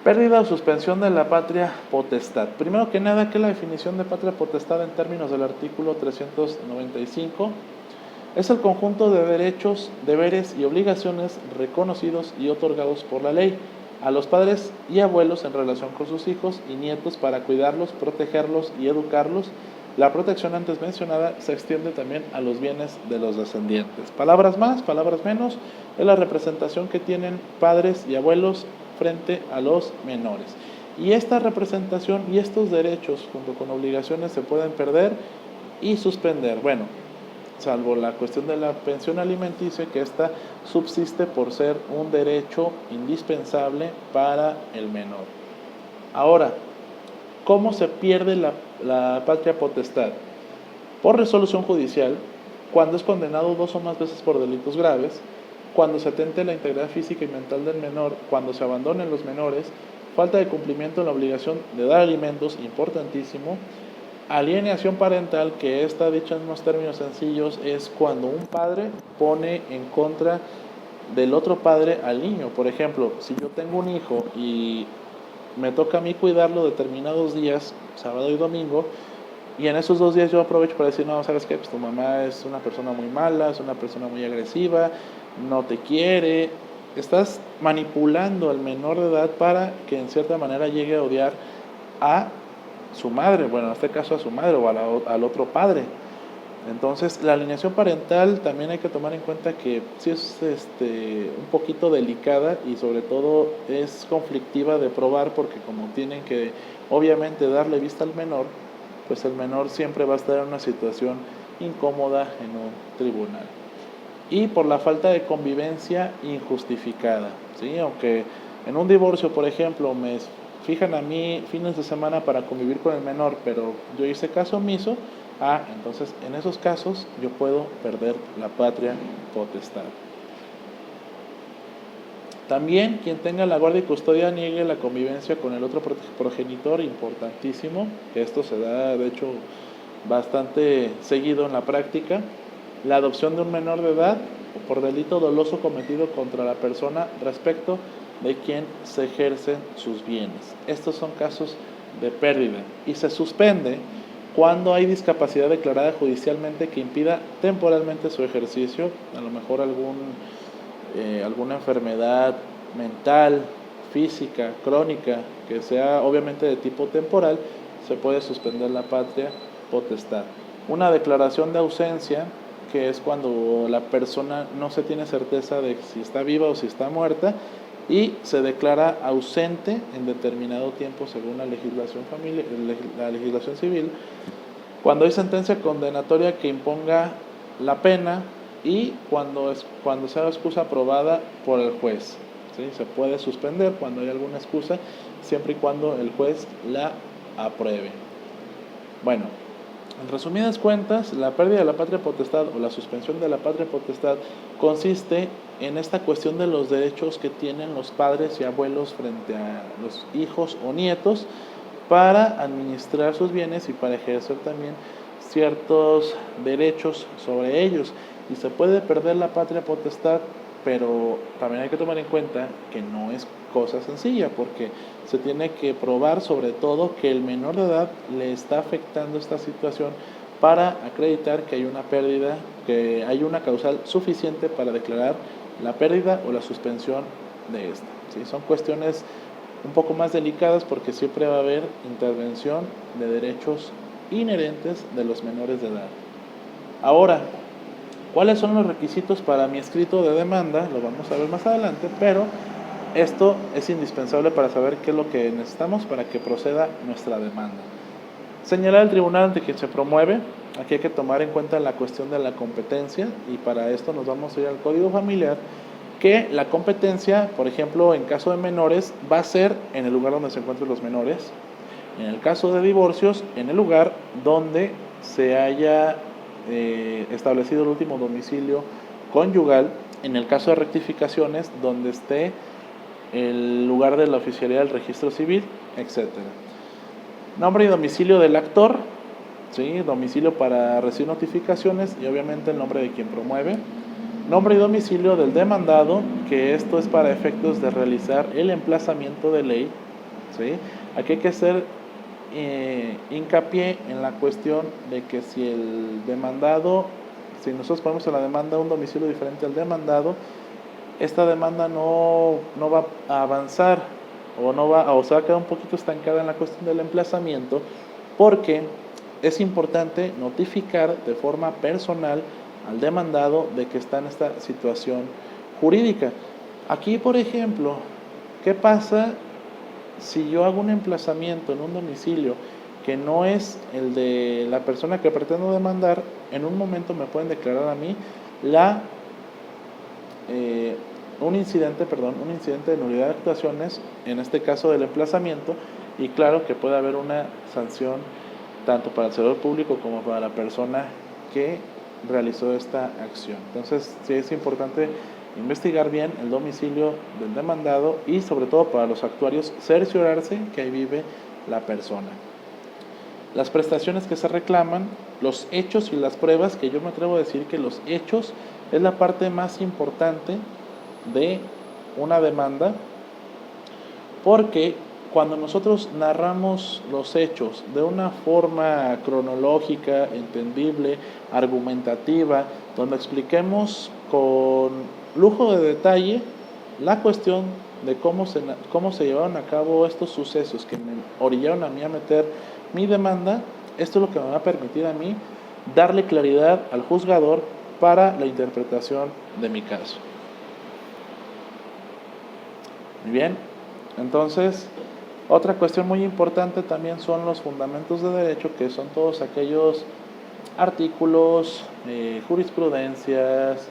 Pérdida o suspensión de la patria potestad. Primero que nada, ¿qué es la definición de patria potestad en términos del artículo 395? Es el conjunto de derechos, deberes y obligaciones reconocidos y otorgados por la ley a los padres y abuelos en relación con sus hijos y nietos para cuidarlos, protegerlos y educarlos. La protección antes mencionada se extiende también a los bienes de los descendientes. Palabras más, palabras menos, es la representación que tienen padres y abuelos frente a los menores. Y esta representación y estos derechos junto con obligaciones se pueden perder y suspender. Bueno, salvo la cuestión de la pensión alimenticia, que esta subsiste por ser un derecho indispensable para el menor. Ahora, ¿cómo se pierde la patria potestad? Por resolución judicial, cuando es condenado 2 o más veces por delitos graves, cuando se atente la integridad física y mental del menor, cuando se abandonen los menores, falta de cumplimiento en la obligación de dar alimentos, importantísimo, alienación parental, que está dicha en unos términos sencillos, es cuando un padre pone en contra del otro padre al niño. Por ejemplo, si yo tengo un hijo y me toca a mí cuidarlo determinados días, sábado y domingo, y en esos 2 días yo aprovecho para decir, no, ¿sabes qué? Pues tu mamá es una persona muy mala, es una persona muy agresiva, no te quiere. Estás manipulando al menor de edad para que en cierta manera llegue a odiar a su madre, bueno, en este caso a su madre o al otro padre. Entonces, la alineación parental también hay que tomar en cuenta que sí es un poquito delicada y sobre todo es conflictiva de probar porque como tienen que obviamente darle vista al menor, pues el menor siempre va a estar en una situación incómoda en un tribunal. Y por la falta de convivencia injustificada, ¿sí? Aunque en un divorcio, por ejemplo, me fijan a mí fines de semana para convivir con el menor, pero yo hice caso omiso, entonces en esos casos yo puedo perder la patria potestad. También quien tenga la guardia y custodia niegue la convivencia con el otro progenitor, importantísimo, que esto se da de hecho bastante seguido en la práctica. La adopción de un menor de edad o por delito doloso cometido contra la persona respecto de quien se ejercen sus bienes. Estos son casos de pérdida y se suspende cuando hay discapacidad declarada judicialmente que impida temporalmente su ejercicio, a lo mejor alguna enfermedad mental, física, crónica, que sea obviamente de tipo temporal, se puede suspender la patria potestad. Una declaración de ausencia, que es cuando la persona no se tiene certeza de si está viva o si está muerta, y se declara ausente en determinado tiempo según la legislación civil, cuando hay sentencia condenatoria que imponga la pena y cuando sea excusa aprobada por el juez. ¿Sí? Se puede suspender cuando hay alguna excusa, siempre y cuando el juez la apruebe. Bueno, en resumidas cuentas, la pérdida de la patria potestad o la suspensión de la patria potestad consiste en esta cuestión de los derechos que tienen los padres y abuelos frente a los hijos o nietos para administrar sus bienes y para ejercer también ciertos derechos sobre ellos. Y se puede perder la patria potestad, pero también hay que tomar en cuenta que no es cosa sencilla, porque se tiene que probar sobre todo que el menor de edad le está afectando esta situación para acreditar que hay una pérdida, que hay una causal suficiente para declarar la pérdida o la suspensión de esta. ¿Sí? Son cuestiones un poco más delicadas porque siempre va a haber intervención de derechos inherentes de los menores de edad. Ahora, ¿cuáles son los requisitos para mi escrito de demanda? Lo vamos a ver más adelante, pero esto es indispensable para saber qué es lo que necesitamos para que proceda nuestra demanda. Señalar al tribunal ante quien se promueve. Aquí hay que tomar en cuenta la cuestión de la competencia y para esto nos vamos a ir al Código Familiar, que la competencia, por ejemplo, en caso de menores, va a ser en el lugar donde se encuentren los menores. En el caso de divorcios, en el lugar donde se haya establecido el último domicilio conyugal. En el caso de rectificaciones, donde esté el lugar de la oficialidad del registro civil, etc. Nombre y domicilio del actor, ¿sí? Domicilio para recibir notificaciones y obviamente el nombre de quien promueve. Nombre y domicilio del demandado, que esto es para efectos de realizar el emplazamiento de ley ¿sí? Aquí hay que hacer hincapié en la cuestión de que si el demandado, si nosotros ponemos en la demanda un domicilio diferente al demandado, esta demanda no va a avanzar o se va a quedar un poquito estancada en la cuestión del emplazamiento, porque es importante notificar de forma personal al demandado de que está en esta situación jurídica. Aquí, por ejemplo, ¿qué pasa si yo hago un emplazamiento en un domicilio que no es el de la persona que pretendo demandar? En un momento me pueden declarar a mí un incidente de nulidad de actuaciones, en este caso del emplazamiento, y claro que puede haber una sanción tanto para el servidor público como para la persona que realizó esta acción. Entonces, sí es importante investigar bien el domicilio del demandado y sobre todo para los actuarios cerciorarse que ahí vive la persona. Las prestaciones que se reclaman, los hechos y las pruebas, que yo me atrevo a decir que los hechos es la parte más importante de una demanda, porque cuando nosotros narramos los hechos de una forma cronológica, entendible, argumentativa, donde expliquemos con lujo de detalle la cuestión de cómo se llevaron a cabo estos sucesos que me orillaron a mí a meter mi demanda, esto es lo que me va a permitir a mí darle claridad al juzgador para la interpretación de mi caso. Muy bien, entonces otra cuestión muy importante también son los fundamentos de derecho, que son todos aquellos artículos, jurisprudencias,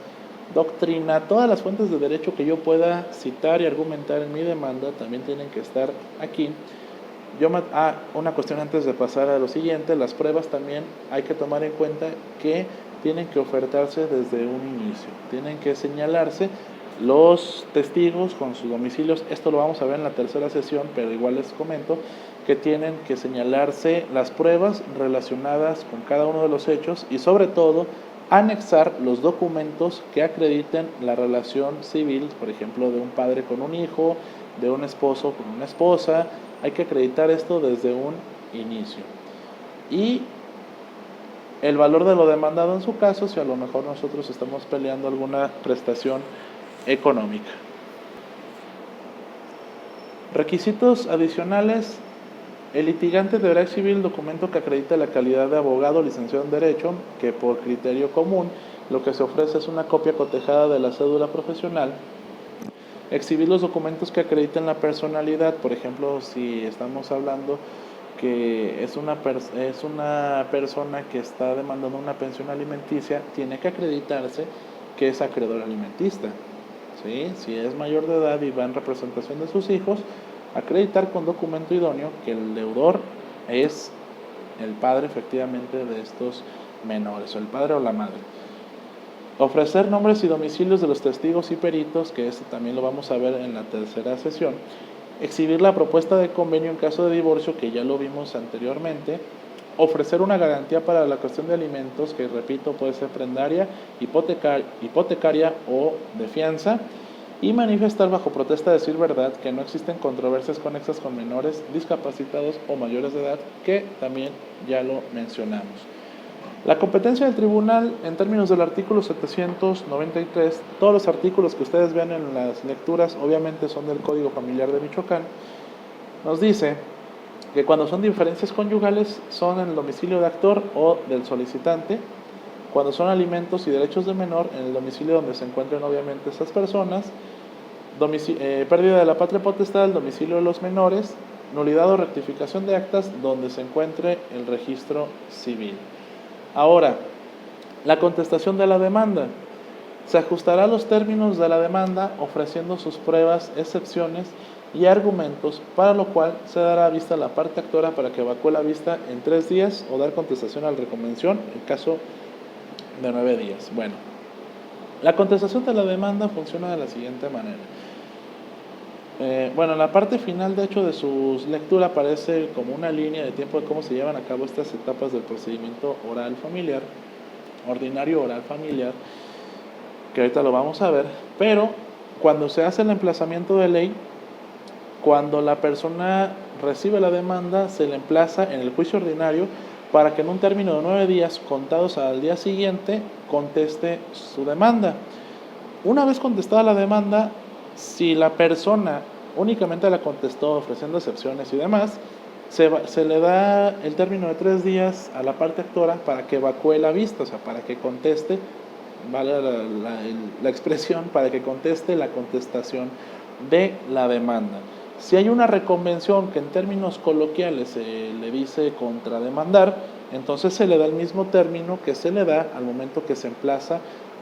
doctrina, todas las fuentes de derecho que yo pueda citar y argumentar en mi demanda también tienen que estar aquí. Una cuestión antes de pasar a lo siguiente, las pruebas también hay que tomar en cuenta que tienen que ofertarse desde un inicio, tienen que señalarse los testigos con sus domicilios. Esto lo vamos a ver en la tercera sesión, pero igual les comento que tienen que señalarse las pruebas relacionadas con cada uno de los hechos y sobre todo anexar los documentos que acrediten la relación civil, por ejemplo, de un padre con un hijo, de un esposo con una esposa. Hay que acreditar esto desde un inicio. Y el valor de lo demandado en su caso, si a lo mejor nosotros estamos peleando alguna prestación económica. Requisitos adicionales. El litigante deberá exhibir el documento que acredite la calidad de abogado licenciado en Derecho, que por criterio común lo que se ofrece es una copia cotejada de la cédula profesional. Exhibir los documentos que acrediten la personalidad, por ejemplo, si estamos hablando que es una persona que está demandando una pensión alimenticia, tiene que acreditarse que es acreedor alimentista. ¿Sí? Si es mayor de edad y va en representación de sus hijos, acreditar con documento idóneo que el deudor es el padre efectivamente de estos menores, o el padre o la madre. Ofrecer nombres y domicilios de los testigos y peritos, que esto también lo vamos a ver en la tercera sesión. Exhibir la propuesta de convenio en caso de divorcio, que ya lo vimos anteriormente. Ofrecer una garantía para la cuestión de alimentos, que repito puede ser prendaria, hipotecaria o de fianza. Y manifestar bajo protesta de decir verdad que no existen controversias conexas con menores, discapacitados o mayores de edad, que también ya lo mencionamos. La competencia del tribunal, en términos del artículo 793, todos los artículos que ustedes vean en las lecturas obviamente son del Código Familiar de Michoacán, nos dice que cuando son diferencias conyugales son en el domicilio de actor o del solicitante, cuando son alimentos y derechos de menor en el domicilio donde se encuentren obviamente esas personas, pérdida de la patria potestad, el domicilio de los menores, nulidad o rectificación de actas donde se encuentre el registro civil. Ahora, la contestación de la demanda. Se ajustará a los términos de la demanda ofreciendo sus pruebas, excepciones y argumentos, para lo cual se dará vista a la parte actora para que evacúe la vista en 3 días o dar contestación a la reconvención en caso de 9 días. Bueno, la contestación de la demanda funciona de la siguiente manera. En la parte final, de hecho, de su lectura aparece como una línea de tiempo de cómo se llevan a cabo estas etapas del procedimiento oral familiar, ordinario oral familiar, que ahorita lo vamos a ver, pero cuando se hace el emplazamiento de ley, cuando la persona recibe la demanda, se le emplaza en el juicio ordinario para que en un término de 9 días contados al día siguiente conteste su demanda. Una vez contestada la demanda, si la persona únicamente la contestó ofreciendo excepciones y demás, se le da el término de 3 días a la parte actora para que evacúe la vista, o sea, para que conteste, vale la expresión, para que conteste la contestación de la demanda. Si hay una reconvención que en términos coloquiales se le dice contrademandar, entonces se le da el mismo término que se le da al momento que se emplaza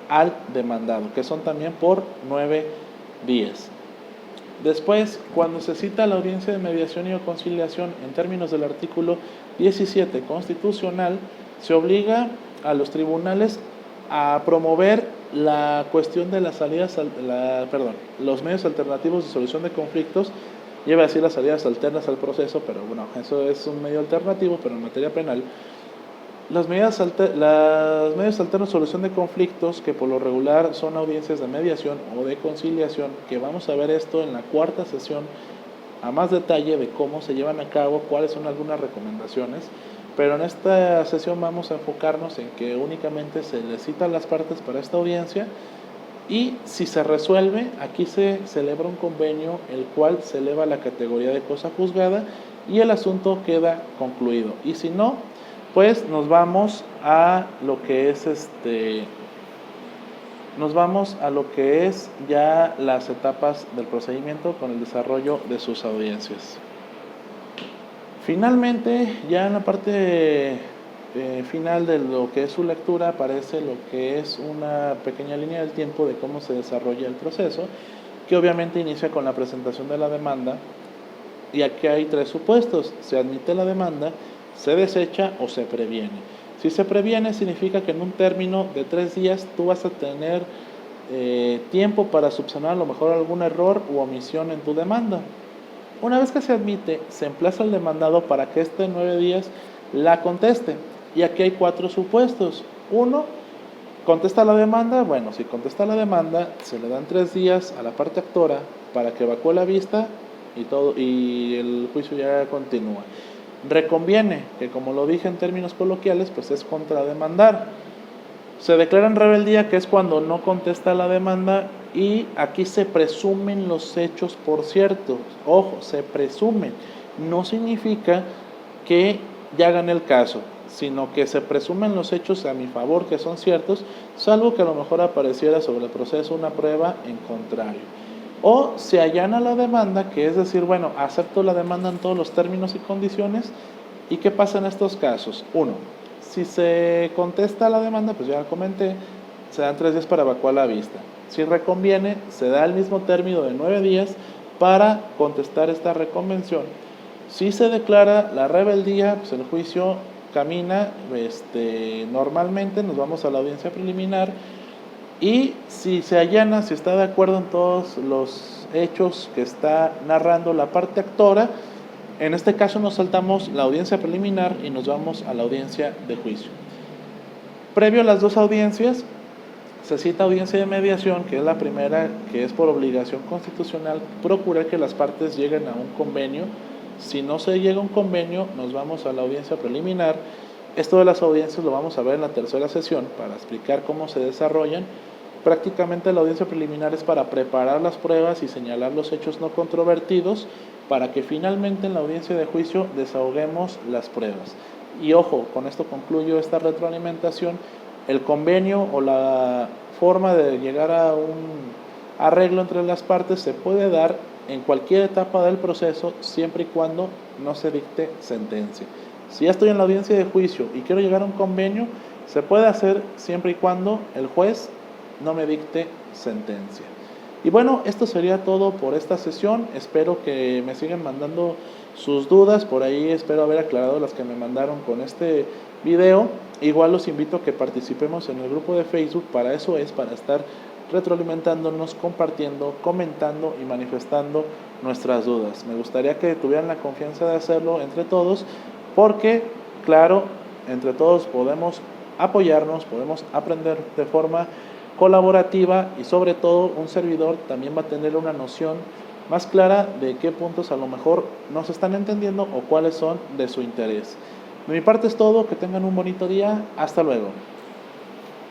al demandado, que son también por 9 días. Después, cuando se cita la audiencia de mediación y conciliación en términos del artículo 17 constitucional, se obliga a los tribunales a promover la cuestión de las salidas, los medios alternativos de solución de conflictos. Lleva a decir las salidas alternas al proceso, pero bueno, eso es un medio alternativo, pero en materia penal. Los medios alternos de solución de conflictos, que por lo regular son audiencias de mediación o de conciliación, que vamos a ver esto en la cuarta sesión a más detalle de cómo se llevan a cabo, cuáles son algunas recomendaciones, pero en esta sesión vamos a enfocarnos en que únicamente se le citan las partes para esta audiencia y si se resuelve, aquí se celebra un convenio el cual se eleva la categoría de cosa juzgada y el asunto queda concluido. Y si no, pues nos vamos a lo que es ya las etapas del procedimiento con el desarrollo de sus audiencias. Finalmente, ya en la parte final de lo que es su lectura aparece lo que es una pequeña línea del tiempo de cómo se desarrolla el proceso, que obviamente inicia con la presentación de la demanda, y aquí hay 3 supuestos: se admite la demanda, se desecha o se previene. Si se previene significa que en un término de 3 días tú vas a tener tiempo para subsanar a lo mejor algún error u omisión en tu demanda. Una vez que se admite, se emplaza al demandado para que en 9 días la conteste. Y aquí hay 4 supuestos. 1, contesta la demanda. Bueno, si contesta la demanda, se le dan 3 días a la parte actora para que evacúe la vista y el juicio ya continúa. Reconviene, que como lo dije en términos coloquiales, pues es contrademandar. Se declara en rebeldía, que es cuando no contesta la demanda, y aquí se presumen los hechos por ciertos. Ojo, se presumen. No significa que ya gané el caso, sino que se presumen los hechos a mi favor que son ciertos, salvo que a lo mejor apareciera sobre el proceso una prueba en contrario. O se allana la demanda, que es decir, bueno, acepto la demanda en todos los términos y condiciones. ¿Y qué pasa en estos casos? 1, si se contesta la demanda, pues ya comenté, se dan 3 días para evacuar la vista. Si reconviene, se da el mismo término de 9 días para contestar esta reconvención. Si se declara la rebeldía, pues el juicio camina normalmente, nos vamos a la audiencia preliminar, y si se allana, si está de acuerdo en todos los hechos que está narrando la parte actora, en este caso nos saltamos la audiencia preliminar y nos vamos a la audiencia de juicio. Previo a las 2 audiencias, se cita audiencia de mediación, que es la primera, que es por obligación constitucional procurar que las partes lleguen a un convenio. Si no se llega a un convenio, nos vamos a la audiencia preliminar. Esto de las audiencias lo vamos a ver en la tercera sesión para explicar cómo se desarrollan. Prácticamente la audiencia preliminar es para preparar las pruebas y señalar los hechos no controvertidos para que finalmente en la audiencia de juicio desahoguemos las pruebas. Y ojo, con esto concluyo esta retroalimentación. El convenio o la forma de llegar a un arreglo entre las partes se puede dar en cualquier etapa del proceso, siempre y cuando no se dicte sentencia. Si ya estoy en la audiencia de juicio y quiero llegar a un convenio, se puede hacer siempre y cuando el juez no me dicte sentencia. Y bueno, esto sería todo por esta sesión. Espero que me sigan mandando sus dudas. Por ahí espero haber aclarado las que me mandaron con este video. Igual los invito a que participemos en el grupo de Facebook. Para eso es, para estar retroalimentándonos, compartiendo, comentando y manifestando nuestras dudas. Me gustaría que tuvieran la confianza de hacerlo entre todos, porque, claro, entre todos podemos apoyarnos, podemos aprender de forma colaborativa, y sobre todo un servidor también va a tener una noción más clara de qué puntos a lo mejor no se están entendiendo o cuáles son de su interés. De mi parte es todo, que tengan un bonito día, hasta luego.